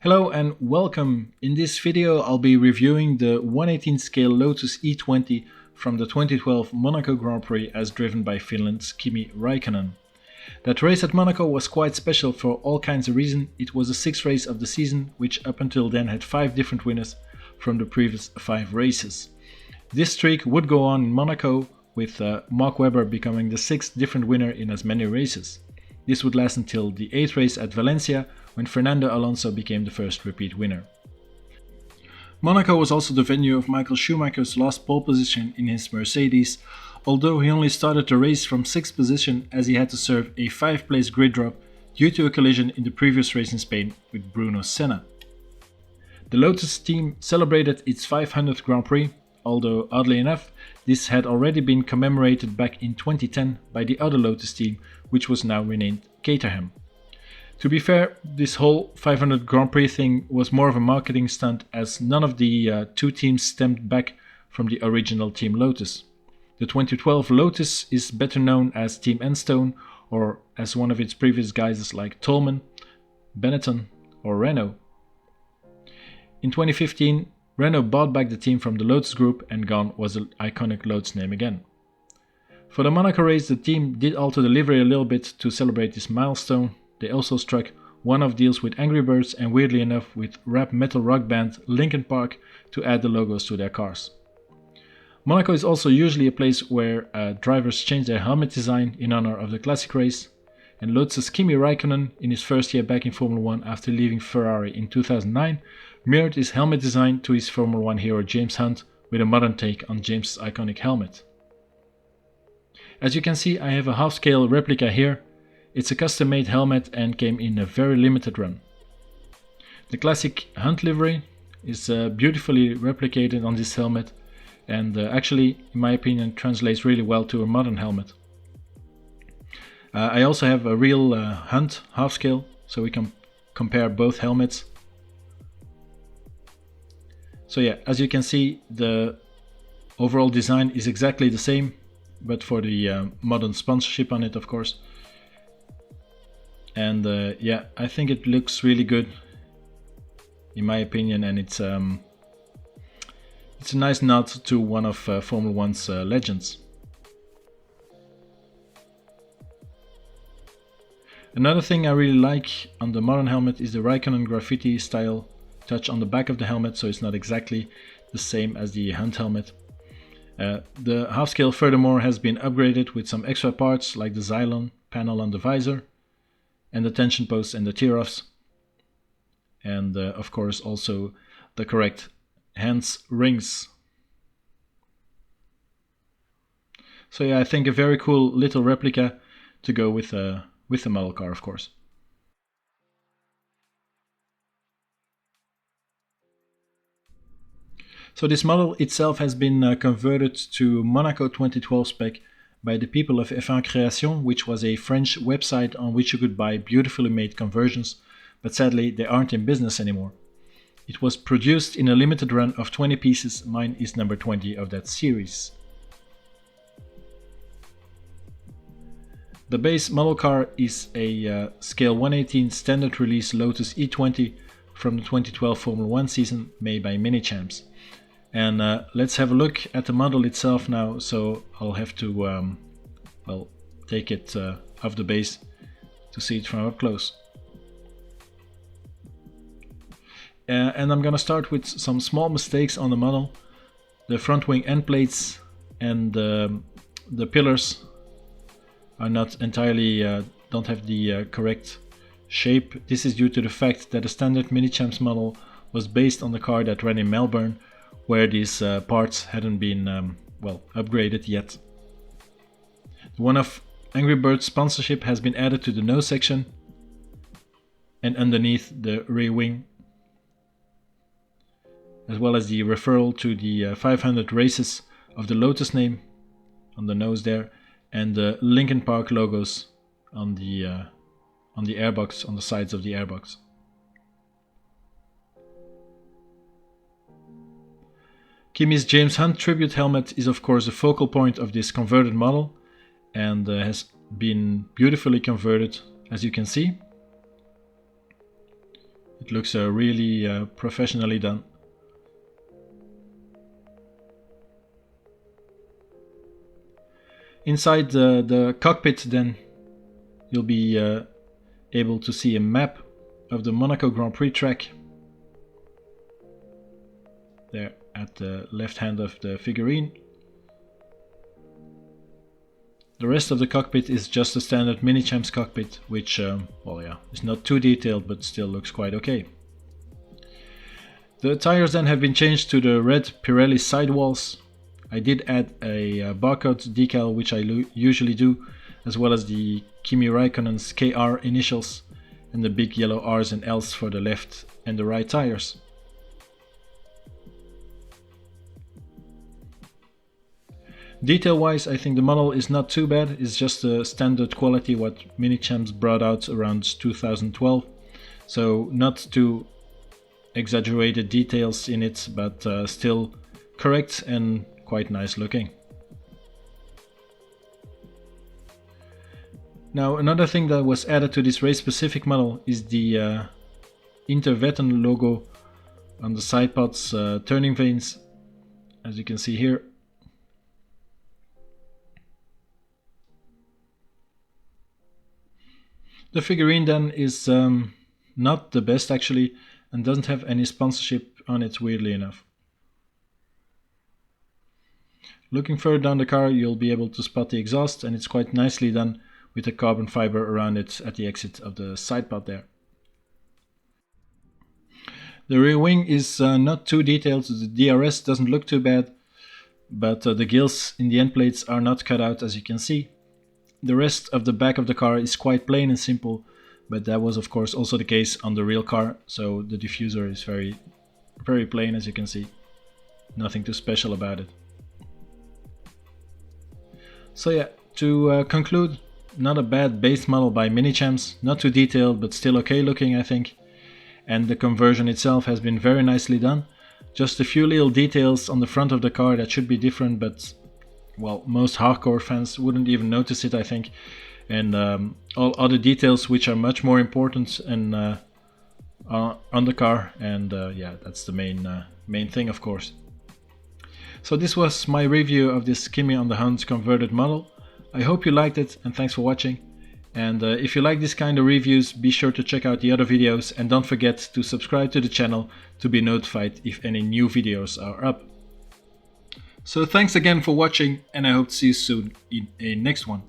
Hello and welcome. In this video I'll be reviewing the 1/18 scale Lotus E20 from the 2012 Monaco Grand Prix as driven by Finland's Kimi Raikkonen. That race at Monaco was quite special for all kinds of reasons. It was the 6th race of the season, which up until then had 5 different winners from the previous 5 races. This streak would go on in Monaco, with Mark Webber becoming the 6th different winner in as many races. This would last until the 8th race at Valencia, when Fernando Alonso became the first repeat winner. Monaco was also the venue of Michael Schumacher's last pole position in his Mercedes, although he only started the race from 6th position as he had to serve a 5th-place grid drop due to a collision in the previous race in Spain with Bruno Senna. The Lotus team celebrated its 500th Grand Prix, although oddly enough, this had already been commemorated back in 2010 by the other Lotus team, which was now renamed Caterham. To be fair, this whole 500 Grand Prix thing was more of a marketing stunt, as none of the two teams stemmed back from the original Team Lotus. The 2012 Lotus is better known as Team Enstone, or as one of its previous guises like Tolman, Benetton or Renault. In 2015, Renault bought back the team from the Lotus Group, and gone was the iconic Lotus name again. For the Monaco race, the team did alter the livery a little bit to celebrate this milestone. They also struck one-off deals with Angry Birds and, weirdly enough, with rap metal rock band Linkin Park to add the logos to their cars. Monaco is also usually a place where drivers change their helmet design in honor of the classic race, and Lotus's Kimi Raikkonen, in his first year back in Formula 1 after leaving Ferrari in 2009, mirrored his helmet design to his Formula 1 hero James Hunt, with a modern take on James' iconic helmet. As you can see, I have a half-scale replica here. It's a custom-made helmet and came in a very limited run. The classic Hunt livery is beautifully replicated on this helmet, and actually, in my opinion, translates really well to a modern helmet. I also have a real Hunt half-scale, so we can compare both helmets. So yeah, as you can see, the overall design is exactly the same, but for the modern sponsorship on it, of course. And yeah, I think it looks really good, in my opinion, and it's a nice nod to one of Formula 1's legends. Another thing I really like on the modern helmet is the Raikkonen graffiti style touch on the back of the helmet, so it's not exactly the same as the Hunt helmet. The half scale furthermore has been upgraded with some extra parts like the Xylon panel on the visor, and the tension posts and the tear-offs, and of course also the correct hands rings. So yeah, I think a very cool little replica to go with the model car, of course. So this model itself has been converted to Monaco 2012 spec by the people of F1 Création, which was a French website on which you could buy beautifully made conversions, but sadly they aren't in business anymore. It was produced in a limited run of 20 pieces. Mine is number 20 of that series. The base model car is a scale 1/18 standard release Lotus E20 from the 2012 Formula 1 season, made by Minichamps. And let's have a look at the model itself now, so I'll have to well, take it off the base to see it from up close. And I'm gonna start with some small mistakes on the model. The front wing end plates and the pillars are not entirely, don't have the correct shape. This is due to the fact that the standard Minichamps model was based on the car that ran in Melbourne, where these parts hadn't been well, upgraded yet. One of Angry Birds sponsorship has been added to the nose section and underneath the rear wing, as well as the referral to the 500 races of the Lotus name on the nose there, and the Linkin Park logos on the airbox, on the sides of the airbox. Kimi's James Hunt tribute helmet is of course the focal point of this converted model, and has been beautifully converted, as you can see. It looks really professionally done. Inside the cockpit then you'll be able to see a map of the Monaco Grand Prix track there at the left hand of the figurine. The rest of the cockpit is just a standard Minichamps cockpit, which, well, yeah, is not too detailed but still looks quite okay. The tires then have been changed to the red Pirelli sidewalls. I did add a barcode decal, which I usually do, as well as the Kimi Raikkonen's KR initials and the big yellow R's and L's for the left and the right tires. Detail wise, I think the model is not too bad. It's just a standard quality what Minichamps brought out around 2012, so not too exaggerated details in it, but still correct and quite nice looking. Now, another thing that was added to this race specific model is the Interwetten logo on the side pods turning vanes, as you can see here. The figurine then is not the best actually, and doesn't have any sponsorship on it, weirdly enough. Looking further down the car, you'll be able to spot the exhaust, and it's quite nicely done with a carbon fiber around it at the exit of the side pod there. The rear wing is not too detailed. The DRS doesn't look too bad, but the gills in the end plates are not cut out, as you can see. The rest of the back of the car is quite plain and simple, but that was of course also the case on the real car, so the diffuser is very plain, as you can see. Nothing too special about it. So yeah, to conclude, not a bad base model by Minichamps, not too detailed but still okay looking, I think. And the conversion itself has been very nicely done. Just a few little details on the front of the car that should be different, but well, most hardcore fans wouldn't even notice it, I think. And all other details which are much more important and on the car, and yeah, that's the main thing, of course. So this was my review of this Kimi on the Hunt converted model. I hope you liked it, and thanks for watching. And if you like this kind of reviews, be sure to check out the other videos, and don't forget to subscribe to the channel to be notified if any new videos are up. So thanks again for watching, and I hope to see you soon in a next one.